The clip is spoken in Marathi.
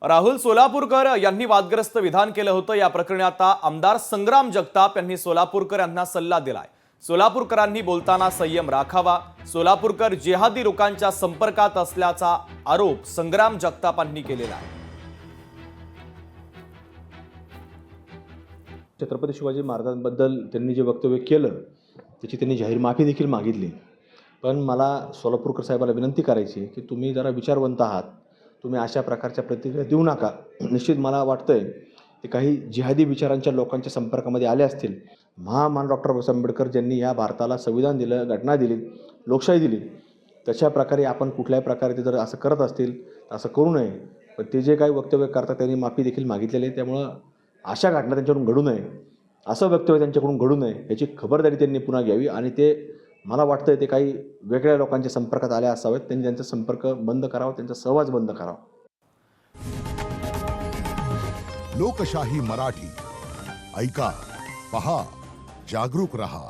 राहुल सोलापूरकर यांनी वादग्रस्त विधान केलं होतं। या प्रकरणी आता आमदार संग्राम जगताप यांनी सोलापूरकर यांना सल्ला दिलाय। सोलापूरकरांनी बोलताना संयम राखावा। सोलापूरकर जिहादी लोकांच्या संपर्कात असल्याचा आरोप संग्राम जगतापांनी केलेला आहे। छत्रपती शिवाजी महाराजांबद्दल त्यांनी जे वक्तव्य केलं त्याची त्यांनी जाहीर माफी देखील मागितली। पण मला सोलापूरकर साहेबाला विनंती करायची की तुम्ही जरा विचारवंत आहात, तुम्ही अशा प्रकारच्या प्रतिक्रिया देऊ नका। निश्चित मला वाटतंय की काही जिहादी विचारांच्या लोकांच्या संपर्कामध्ये आले असतील। महामानव डॉक्टर बाबासाहेब आंबेडकर ज्यांनी या भारताला संविधान दिलं, घटना दिली, लोकशाही दिली, तशा प्रकारे आपण कुठल्याही प्रकारे ते जर असं करत असतील तर असं करू नये। पण ते जे काही वक्तव्य करतात त्यांनी माफी देखील मागितलेली आहे। त्यामुळं अशा घटना त्यांच्याकडून घडू नये, असं वक्तव्य त्यांच्याकडून घडू नये याची खबरदारी त्यांनी पुन्हा घ्यावी। आणि ते मला वाटतंय ते काही वेगळ्या लोकांच्या संपर्कात आले असावेत, त्यांनी त्यांचा संपर्क बंद करावा, त्यांचा सहवास बंद करावा। लोकशाही मराठी ऐका, पहा, जागरूक रहा।